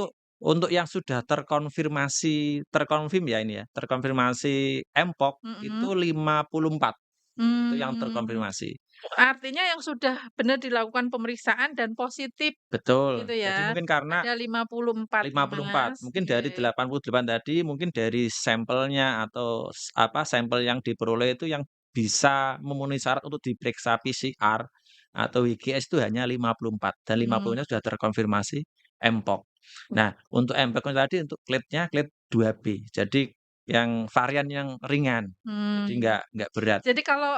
untuk yang sudah terkonfirm ya ini ya, terkonfirmasi Mpox itu Mhm, 54, itu yang mmm. terkonfirmasi. Artinya yang sudah benar dilakukan pemeriksaan dan positif Betul, gitu jadi ya, mungkin karena ada 54 nih, 54, Mas. mungkin dari Oke. 88 tadi, mungkin dari sampelnya atau apa, sampel yang diperoleh itu yang bisa memenuhi syarat untuk diperiksa PCR atau WGS itu hanya 54 dan Mmm, 50-nya sudah terkonfirmasi Mpox. Nah, untuk Mpox tadi untuk clade-nya clade 2B, jadi yang varian yang ringan, jadi mmm. nggak berat. Jadi kalau,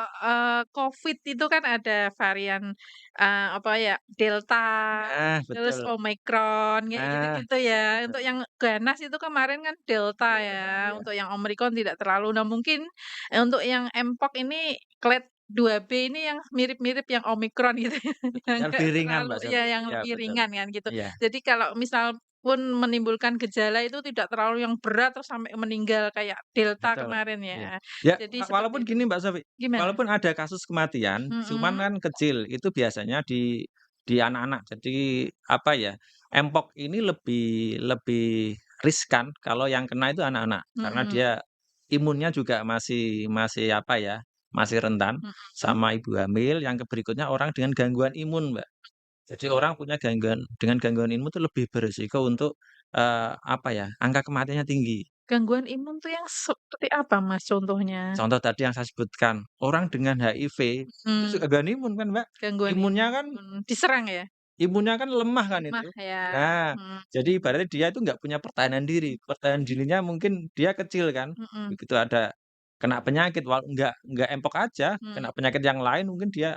Covid itu kan ada varian, apa ya, Delta, Nah, terus betul. Omicron, kayak Nah, gitu-gitu ya. Untuk yang ganas itu kemarin kan Delta ya, iya, untuk yang Omicron tidak terlalu. Nah mungkin, untuk yang Mpox ini clade 2B ini yang mirip-mirip yang Omicron gitu ya, yang yang nggak lebih ringan, terlalu Mbak ya Sofi. yang Iya, lebih betul. ringan kan gitu. Iya. Jadi kalau misal pun menimbulkan gejala itu tidak terlalu yang berat terus sampai meninggal kayak Delta Betul, kemarin iya. ya. Ya, Jadi seperti walaupun itu. gini Mbak Sofi, Gimana? walaupun ada kasus kematian, cuman Mhm, kan kecil, itu biasanya di anak-anak. Jadi, apa ya, Mpox ini lebih lebih riskan kalau yang kena itu anak-anak, karena mhm, dia imunnya juga masih masih, apa ya, masih rentan, mhm. sama ibu hamil, yang berikutnya orang dengan gangguan imun, Mbak. Jadi orang punya gangguan dengan gangguan imun itu lebih berisiko untuk, apa ya, angka kematiannya tinggi. Gangguan imun tuh yang seperti apa, Mas, contohnya? Contoh tadi yang saya sebutkan, orang dengan HIV itu Mhm, juga gangguan imun kan, Mbak. gangguan Imunnya kan imun, diserang ya? imunnya kan lemah kan itu. Lemah ya? Nah, Mhm, jadi ibaratnya dia itu nggak punya pertahanan diri, pertahanan dirinya mungkin dia kecil kan. mhm, Begitu ada kena penyakit nggak Mpox aja, mhm. kena penyakit yang lain mungkin dia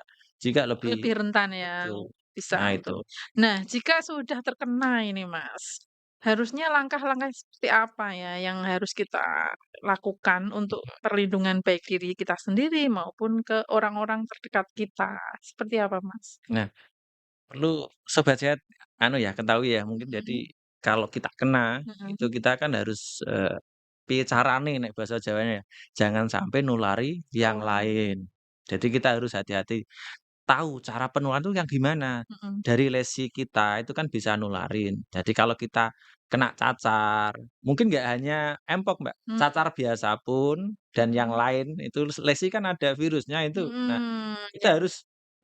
juga lebih Lebih rentan ya, betul. bisa Nah untuk itu. nah, jika sudah terkena ini, Mas, harusnya langkah-langkah seperti apa ya yang harus kita lakukan untuk perlindungan baik diri kita sendiri maupun ke orang-orang terdekat kita, seperti apa, Mas? Nah, perlu sobat sehat anu ya, ketahui ya mungkin Mhm, jadi kalau kita kena, itu mhm, kita kan harus, piye carane nek basa Jawane ya, jangan sampai nulari yang oh, lain. Jadi kita harus hati-hati, tahu cara penularan itu yang gimana. mhm, Dari lesi kita itu kan bisa nularin. Jadi kalau kita kena cacar, mungkin nggak hanya Mpox, Mbak, mmm, cacar biasa pun dan yang mhm. lain itu lesi kan ada virusnya itu. Nah, Mhm, kita ya, harus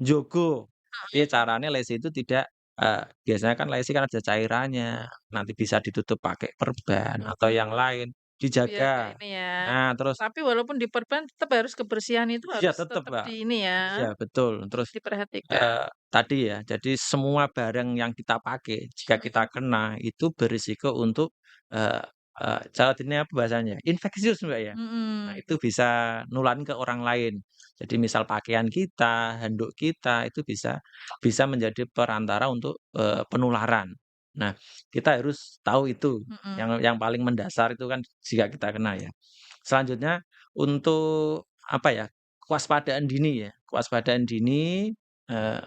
njogo, piye carane lesi itu tidak biasanya kan lesi kan ada cairannya, nanti bisa ditutup pakai perban atau mhm, yang lain, biar nggak dijaga. ini ya. Nah, terus Tapi walaupun diperban tetap harus kebersihan itu iya harus tetep, tetap Mbak. di ini ya, Iya betul, terus, diperhatikan. tadi ya, jadi semua barang yang kita pakai jika kita Mhm, kena itu berisiko untuk, eee, Jawa Timurnya apa bahasanya, infeksius, Mbak, ya. Nah, Mhm, itu bisa nularin ke orang lain. Jadi misal pakaian kita, handuk kita, itu bisa bisa menjadi perantara untuk, penularan. Nah, kita harus tahu itu, mhm. yang paling mendasar itu kan jika kita kena ya. Selanjutnya untuk apa ya, kewaspadaan dini ya, kewaspadaan dini, eee,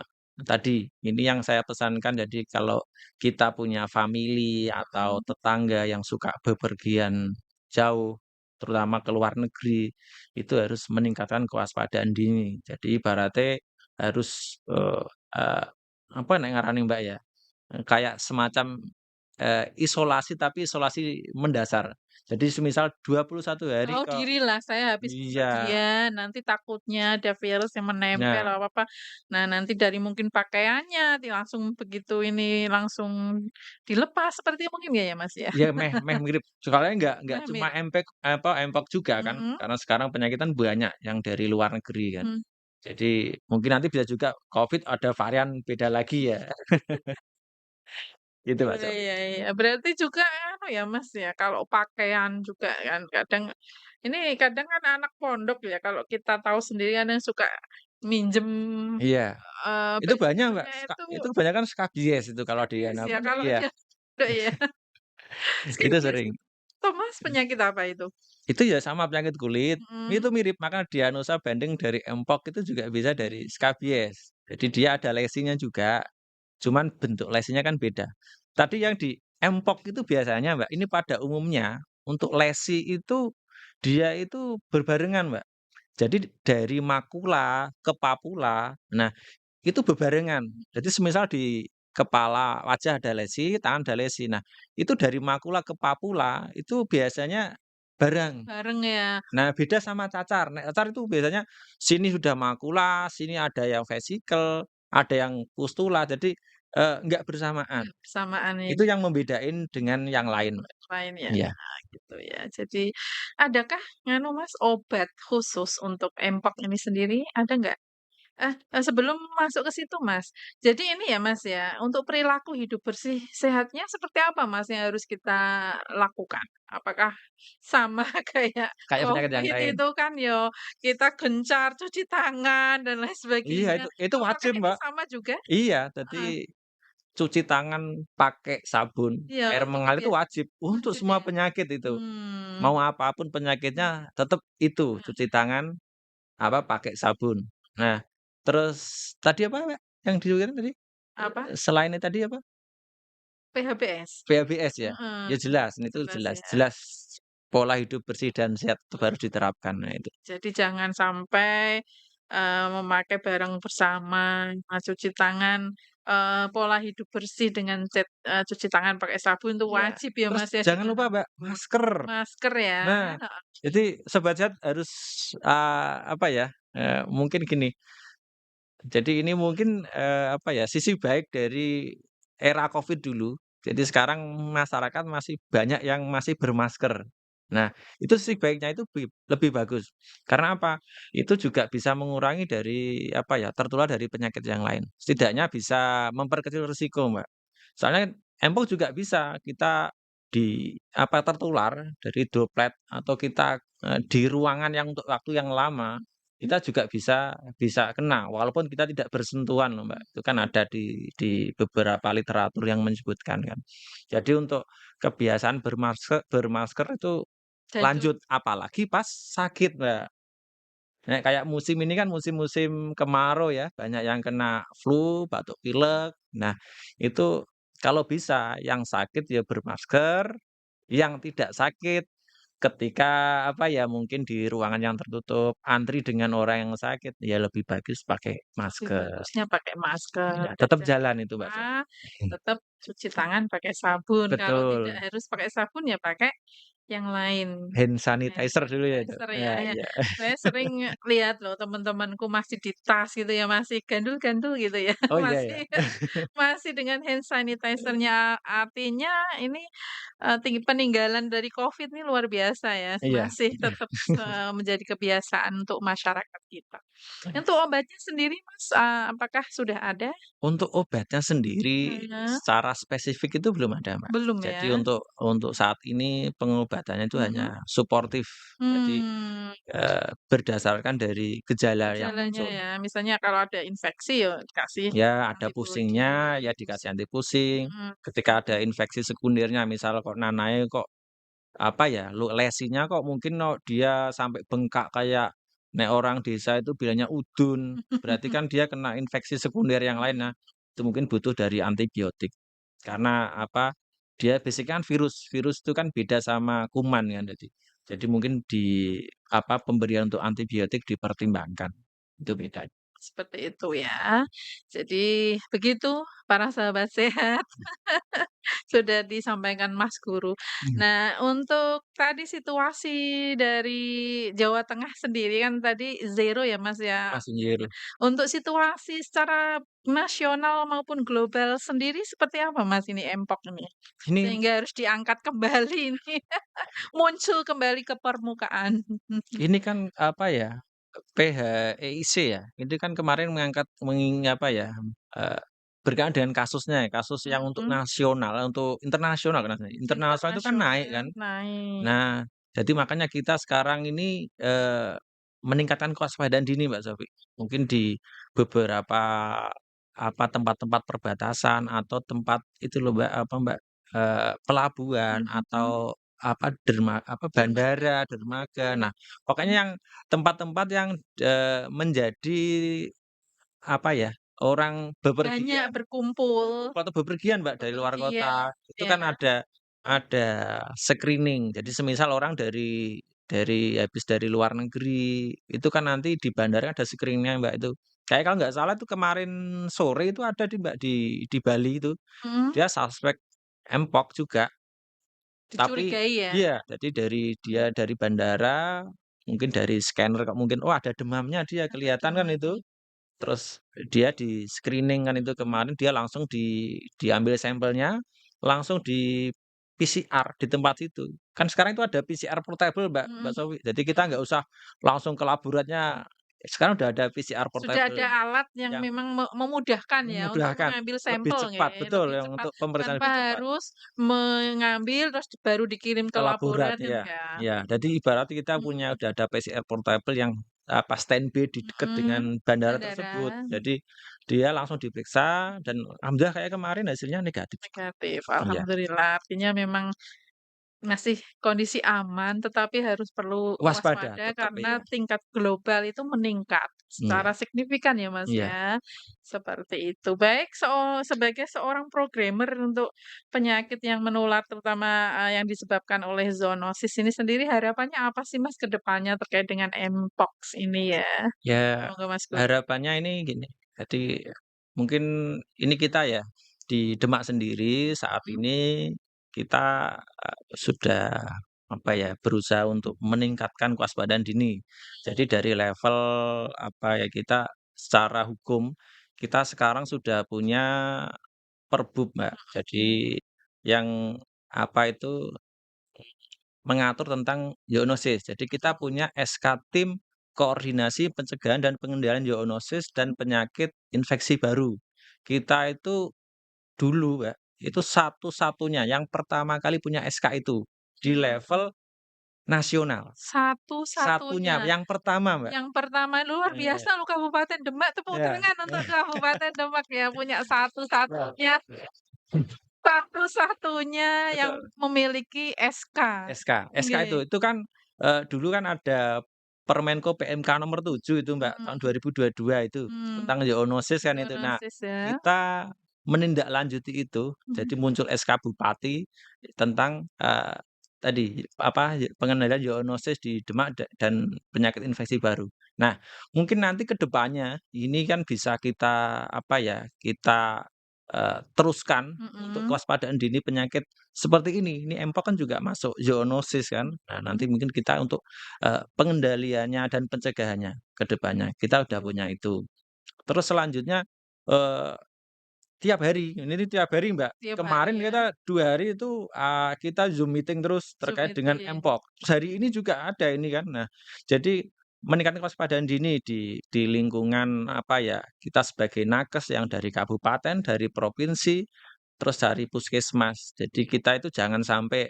tadi ini yang saya pesankan jadi kalau kita punya famili atau Mhm. tetangga yang suka bepergian jauh, terutama ke luar negeri, itu harus meningkatkan kewaspadaan dini. Jadi ibaratnya harus, eee, apa nek ngarani Mbak ya, kayak semacam, isolasi tapi isolasi mendasar. Jadi semisal 21 hari Tahu ke dirilah saya habis iya, bepergian, nanti takutnya ada virus yang menempel nah, apa-apa. Nah, nanti dari mungkin pakaiannya langsung begitu ini langsung dilepas seperti mungkin ya Mas, ya? ya meh meh mirip, soalnya nggak Nah, cuma mirip. Mpox juga kan, Mhm, karena sekarang penyakit kan banyak yang dari luar negeri kan. mhm. Jadi mungkin nanti bisa juga Covid ada varian beda lagi ya, gitu Iya Mbak Sofi. iya iya. Berarti juga anu ya, Mas, ya, kalau pakaian juga kan kadang ini kadang kan anak pondok ya, kalau kita tahu sendiri ada yang suka minjem, Iya, itu banyak Mbak, baju-bajunya itu itu kebanyakan skabies itu kalau di skabis anu ya, apa kalau iya, dia udah ya. itu Skibidi sering. itu, Mas, penyakit apa itu? Itu ya sama penyakit kulit, itu Mhm, mirip, maka diagnosa banding dari Mpox itu juga bisa dari mmm, skabies. Jadi dia ada lesinya juga, cuman bentuk lesinya kan beda. Tadi yang di Mpox itu biasanya Mbak, ini pada umumnya untuk lesi itu dia itu berbarengan Mbak. Jadi dari makula ke papula, nah itu bebarengan. Jadi semisal di kepala, wajah ada lesi, tangan ada lesi. Nah, itu dari makula ke papula itu biasanya bareng. bareng ya. Nah, beda sama cacar. Nek cacar itu biasanya sini sudah makula, sini ada yang vesikel, ada yang pustula, jadi, enggak bersamaan. Nggak bersamaan ya, Itu yang membedain dengan yang lain, Mbak. lain ya. Iya. Nah, gitu ya. Jadi, adakah nganu Mas, obat khusus untuk Mpox ini sendiri, ada nggak? Sebelum masuk ke situ, Mas. Jadi ini ya, Mas, ya, untuk perilaku hidup bersih sehatnya seperti apa, Mas, yang harus kita lakukan? Apakah sama kayak Kayak penyakit yang Covid lain. itu kan kita gencar cuci tangan dan lain Iya, sebagainya. itu Apakah wajib, itu Mbak. sama juga? Iya, jadi Heeh. cuci tangan pakai sabun, Iya, air untuk mengalir itu kebiasaan wajib untuk wajib semua ya? penyakit itu. Mmm. Mau apapun penyakitnya tetap itu, cuci tangan, apa, pakai sabun. Nah, terus tadi apa, Mbak, yang diulangi tadi? Apa? Selain tadi apa? PHBS? PHBS ya? Heeh, Ya jelas, itu jelas jelas ya. jelas pola hidup bersih dan sehat itu harus diterapkan, nah itu. Jadi jangan sampai, memakai barang bersama, cuci tangan, pola hidup bersih dengan cuci tangan pakai sabun itu Iya, wajib ya, terus Mas, ya, di jangan lupa, mana Mbak, masker. masker ya, Nah, heeh, jadi sobat sehat harus, apa ya, mungkin gini, jadi ini mungkin, apa ya, sisi baik dari era Covid dulu. Jadi sekarang masyarakat masih banyak yang masih bermasker. Nah, itu sisi baiknya itu lebih bagus. Karena apa? Itu juga bisa mengurangi dari, apa ya, tertular dari penyakit yang lain. Setidaknya bisa memperkecil risiko, Mbak. Soalnya Mpox juga bisa kita apa, tertular dari droplet atau kita, di ruangan yang untuk waktu yang lama kita juga bisa bisa kena, walaupun kita tidak bersentuhan loh, Mbak. Itu kan ada di beberapa literatur yang menyebutkan kan. Jadi untuk kebiasaan bermasker itu jadi lanjut, apalagi pas sakit, Mbak. Nah, kayak musim ini kan musim-musim kemarau ya, banyak yang kena flu, batuk pilek. Nah, itu kalau bisa yang sakit ya bermasker, yang tidak sakit ketika, apa ya, mungkin di ruangan yang tertutup, antri dengan orang yang sakit, ya lebih bagus pakai lebih masker. bagusnya pakai masker Iya, dan tetap jangan jalan itu, Mbak, lupa tetap cuci tangan pakai sabun, kalau tidak betul, harus pakai sabun ya pakai yang lain. hand Hand sanitizer dulu ya itu. sanitizer ya Iya ya. iya. Saya sering lihat loh teman-temanku masih di tas gitu ya, masih gandul-gandul gitu ya, Oh, iya masih ya? masih dengan hand sanitizer-nya. Artinya ini, peninggalan dari Covid ini luar biasa ya, Iya. masih tetap, menjadi kebiasaan untuk masyarakat kita. Untuk obatnya sendiri Mas, apakah sudah ada? Untuk obatnya sendiri Heeh, secara spesifik itu belum ada, Mbak. belum Jadi ya? untuk saat ini pengobatannya itu Mhm. hanya suportif. Jadi, Mmm, berdasarkan dari gejala yang gejalanya muncul. ya, misalnya kalau ada infeksi ya dikasih Ya ada pusingnya, ya antibiotik, dikasih anti pusing. mhm Ketika ada mhm. infeksi sekundernya misal kok nananya kok, apa ya, lesinya kok mungkin dia sampai bengkak kayak nek orang desa itu bilangnya udun, berarti kan dia kena infeksi sekunder yang lain. Nah, itu mungkin butuh dari antibiotik. Karena apa, dia basic kan virus, virus itu kan beda sama kuman kan jadi mungkin pemberian untuk antibiotik dipertimbangkan, itu beda. Seperti itu ya. Jadi begitu para sahabat sehat, sudah disampaikan Mas Guru. Mmm. Nah, untuk tadi situasi dari Jawa Tengah sendiri kan tadi zero ya Mas ya. Mas Nyiru. Untuk situasi secara nasional maupun global sendiri seperti apa Mas ini Mpox ini? Ini Sehingga harus diangkat kembali ini, muncul kembali ke permukaan. Ini kan apa ya, PHEIC ya, itu kan kemarin mengangkat apa ya, eee, berkaitan dengan kasusnya ya, kasus yang untuk Mhm, nasional, untuk internasional kan maksudnya. Internasional itu kan naik kan. internasional naik. Nah, jadi makanya kita sekarang ini, meningkatkan kewaspadaan dini Mbak Sofi. Mungkin di beberapa, tempat-tempat perbatasan atau tempat itu loh Mbak, Mbak, pelabuhan Mhm, atau dermaga. bandara, dermaga. Nah, pokoknya yang tempat-tempat yang, menjadi apa ya, orang Banyak bepergian. berkumpul, Atau bepergian, Mbak, dari luar bepergian, kota, itu ya. kan ada screening. Jadi semisal orang habis dari luar negeri, itu kan nanti di bandara ada screening-nya, Mbak, itu. Kayak kalau nggak salah itu kemarin sore itu ada Mbak, di Bali itu, Mhm, dia suspek Mpox juga. Tapi dicurigai ya? iya, jadi dia dari bandara, mungkin dari scanner kok mungkin, oh ada demamnya dia Ada kelihatan kan itu. demam. Terus dia di-screening kan itu Mhm, kemarin, dia langsung diambil sampelnya, langsung di PCR di tempat itu. Kan sekarang itu ada PCR portable, Mbak mhm, Sofi. Jadi kita mhm. nggak usah langsung ke laboratnya, sekarang udah ada PCR Sudah portable ada alat yang yang memang memudahkan ya untuk memudahkan, mengambil lebih sampel cepat, nggih, betul, lebih yang cepat untuk pemeriksaan tanpa lebih cepat. harus mengambil terus baru dikirim ke Ke laborat, laborat iya enggak. iya. Jadi ibarat kita punya Mhm, udah ada PCR portable yang, standby di dekat dengan mhm, bandara bandara tersebut. Jadi dia langsung diperiksa dan alhamdulillah kayak kemarin hasilnya negatif juga. negatif, Iya, alhamdulillah. Artinya memang masih kondisi aman, tetapi harus perlu waspada waspada tetap karena iya. tingkat global itu meningkat secara Iya signifikan ya, Mas, iya ya. Seperti itu. Baik, sebagai seorang programmer untuk penyakit yang menular terutama, yang disebabkan oleh zoonosis ini sendiri harapannya apa sih, Mas, ke depannya terkait dengan Mpox ini ya? ya, Monggo, Mas Guru. harapannya ini gini, jadi mungkin ini kita ya, di Demak sendiri saat Mhm, ini kita, sudah apa ya, berusaha untuk meningkatkan kewaspadaan dini. Jadi dari level apa ya, kita secara hukum, kita sekarang sudah punya Perbup, Mbak. Jadi yang apa itu, mengatur tentang zoonosis. Jadi kita punya SK Tim Koordinasi Pencegahan dan Pengendalian Zoonosis dan Penyakit Infeksi Baru. Kita itu dulu, Mbak, itu satu-satunya yang pertama kali punya SK itu di mhm. level nasional. Satu-satunya. Satunya, yang pertama, Mbak. Yang pertama luar Eee, biasa loh Kabupaten Demak, tepuk ya. tangan untuk Kabupaten Demak ya, punya satu-satunya satu-satunya yang Betul. memiliki SK. SK Nggih, itu kan, dulu kan ada Permenko PMK nomor 7 itu Mbak, tahun mhm, 2022 itu, mmm, tentang zoonosis kan itu. Nah, zoonosis ya, kita menindaklanjuti itu, mhm, jadi muncul SK Bupati tentang, tadi, pengendalian zoonosis di Demak dan penyakit infeksi baru. Nah, mungkin nanti ke depannya ini kan bisa kita, kita, teruskan untuk mhm, kewaspadaan dini penyakit seperti ini Mpox kan juga masuk zoonosis kan. Nah, mhm, nanti mungkin kita untuk, pengendaliannya dan pencegahannya ke depannya, kita udah punya itu. Terus selanjutnya, eee tiap hari, ini tiap hari, Mbak. Tiap hari Kemarin ya, kita 2 hari itu, kita Zoom meeting terus Zoom terkait dengan meeting. Mpox. Terus hari ini juga ada ini kan. Nah, jadi meningkatkan kewaspadaan dini di lingkungan, apa ya, kita sebagai nakes yang dari kabupaten, dari provinsi, terus dari puskesmas. Jadi kita itu jangan sampai,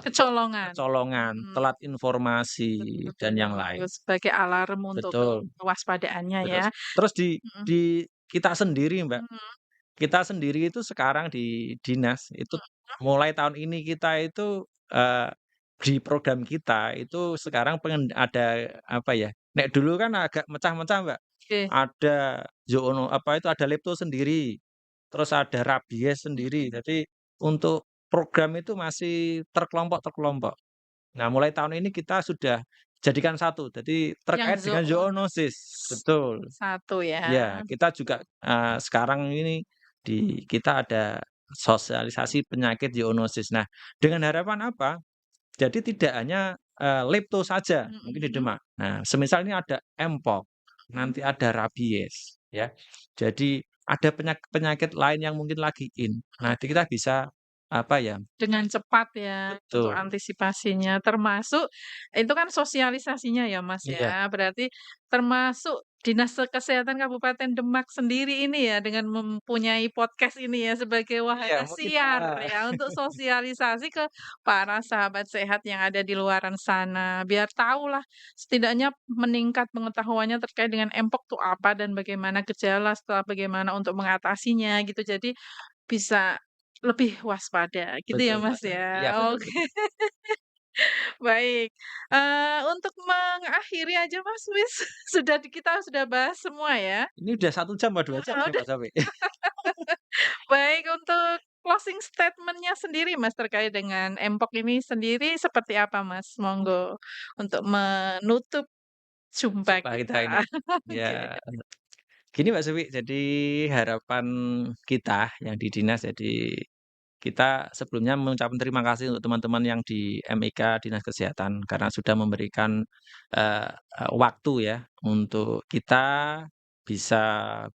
Kecolongan. kecolongan, Mhm, telat informasi, betul betul dan yang banget, lain. sebagai alarm untuk Betul, kewaspadaannya betul. ya. Terus Mhm di kita sendiri, Mbak. mhm Kita sendiri itu sekarang di dinas, itu mhm. mulai tahun ini kita itu, di program kita itu sekarang ada, apa ya, nek dulu kan agak mecah-mecah, Mbak. Oke. Ada apa itu, ada lepto sendiri, terus ada rabies sendiri. Mhm. Jadi untuk program itu masih terkelompok-terkelompok. Nah, mulai tahun ini kita sudah jadikan satu, jadi Yang terkait dengan zoonosis. zoonosis, Betul. satu ya. Ya, kita juga, sekarang ini kita ada sosialisasi penyakit zoonosis. Nah, dengan harapan apa? Jadi tidak hanya, lepto saja mungkin di Mhm Demak. Nah, semisal ini ada Mpox, mhm. nanti ada rabies, ya. Jadi ada penyakit-penyakit lain yang mungkin lagi in. Nah, kita bisa, apa ya, Dengan cepat ya untuk betul, antisipasinya, termasuk itu kan sosialisasinya ya, Mas, iya, ya. Berarti termasuk Dinas Kesehatan Kabupaten Demak sendiri ini ya dengan mempunyai podcast ini ya sebagai iya, wahana mungkin, siar ya untuk sosialisasi ke para sahabat sehat yang ada di luaran sana. Biar tahulah setidaknya meningkat pengetahuannya terkait dengan Mpox itu apa dan bagaimana gejala setelah bagaimana untuk mengatasinya gitu. Jadi bisa lebih waspada gitu ya, betul, Mbak, Mas, iya, ya. betul, Oke, betul. baik. Untuk mengakhiri aja, Mas, wis kita sudah bahas semua ya. Ini udah 1 jam apa 2 jam Heeh, nih, udah Mbak, sampai? baik untuk closing statement-nya sendiri, Mas, terkait dengan Mpox ini sendiri seperti apa, Mas? Monggo untuk menutup jumpa Jumpa kita ini. kita. Oke. Ya, gini Mbak Sufi, jadi harapan kita yang di dinas, jadi kita sebelumnya mengucapkan terima kasih untuk teman-teman yang di MIK Dinas Kesehatan karena sudah memberikan, eee eee, waktu ya untuk kita bisa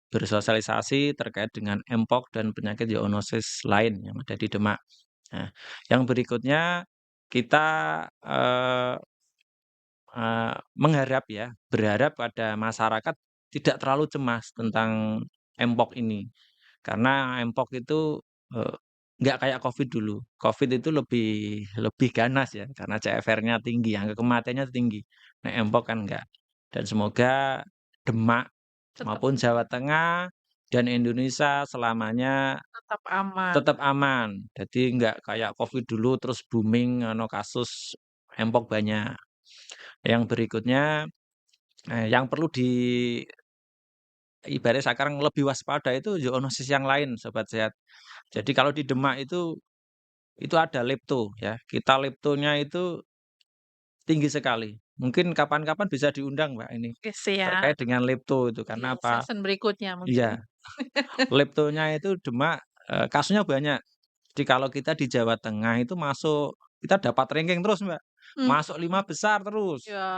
bersosialisasi terkait dengan Mpox dan penyakit zoonosis lain yang ada di Demak. Nah, yang berikutnya kita, eee mengharap ya, berharap pada masyarakat tidak terlalu cemas tentang Mpox ini. Karena Mpox itu, eee, nggak kayak Covid dulu. Covid itu lebih lebih ganas ya, karena CFR-nya tinggi, angka kematiannya tinggi. Nah, Mpox kan enggak. Dan semoga Demak Tetap maupun Jawa Tengah dan Indonesia selamanya tetap aman. tetap aman. Jadi nggak kayak Covid dulu terus booming kasus Mpox banyak. Yang berikutnya, yang perlu ibaratnya sekarang lebih waspada itu zoonosis yang lain, sobat sehat. Jadi kalau di Demak itu ada lepto ya, kita leptonya itu tinggi sekali. Mungkin kapan-kapan bisa diundang Mbak ini, Oke, siap. terkait dengan lepto itu, Di karena apa? season berikutnya mungkin. Iya, leptonya itu Demak, kasusnya banyak. Jadi kalau kita di Jawa Tengah itu masuk, kita dapat ranking terus Mbak, Mhm. masuk 5 besar terus. Ya,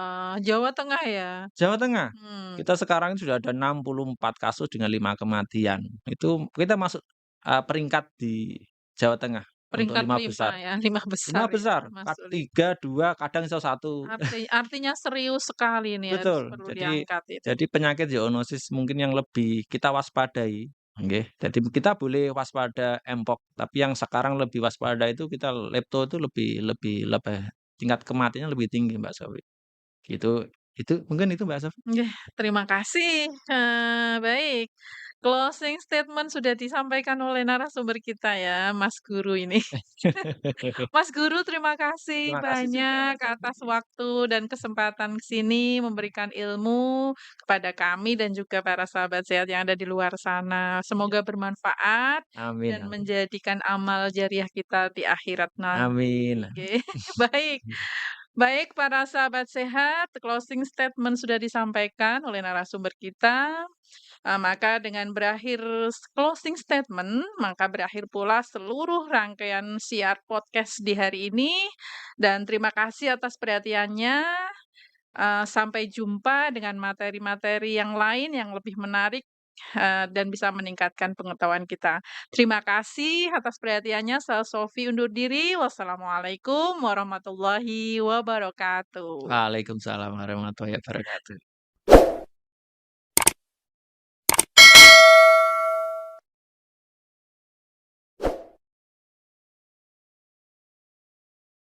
Jawa Tengah ya? Jawa Tengah, Hmm. kita sekarang sudah ada 64 kasus dengan 5 kematian. Itu kita masuk, peringkat di Jawa Tengah untuk Peringkat 5 5 besar. ya, 5 besar 5 ya, besar, masuk 3, 2, kadang iso 1. artinya serius sekali ini harus Betul, perlu jadi diangkat itu. penyakit zoonosis mungkin yang lebih kita waspadai, nggih. Jadi kita boleh waspada Mpox, tapi yang sekarang lebih waspada itu kita lepto itu lebih lebih lebih tingkat kematiannya lebih tinggi, Mbak Sofi. Gitu, mungkin itu Mbak Sofi. Nggih, terima kasih. Baik, closing statement sudah disampaikan oleh narasumber kita ya, Mas Guru ini. Mas Guru, terima kasih Terima kasih juga banyak Mbak Sofi. atas waktu dan kesempatan ke sini memberikan ilmu kepada kami dan juga para sahabat sehat yang ada di luar sana. Iya, Semoga bermanfaat amin dan amin. menjadikan amal jariah kita di akhirat Amin. nanti. Oke, baik. Baik, para sahabat sehat, closing statement sudah disampaikan oleh narasumber kita. Maka dengan berakhir closing statement, maka berakhir pula seluruh rangkaian siar podcast di hari ini. Dan terima kasih atas perhatiannya. Sampai jumpa dengan materi-materi yang lain yang lebih menarik dan bisa meningkatkan pengetahuan kita. Terima kasih atas perhatiannya, saya Sofi undur diri. Wassalamualaikum warahmatullahi wabarakatuh. Waalaikumsalam warahmatullahi wabarakatuh.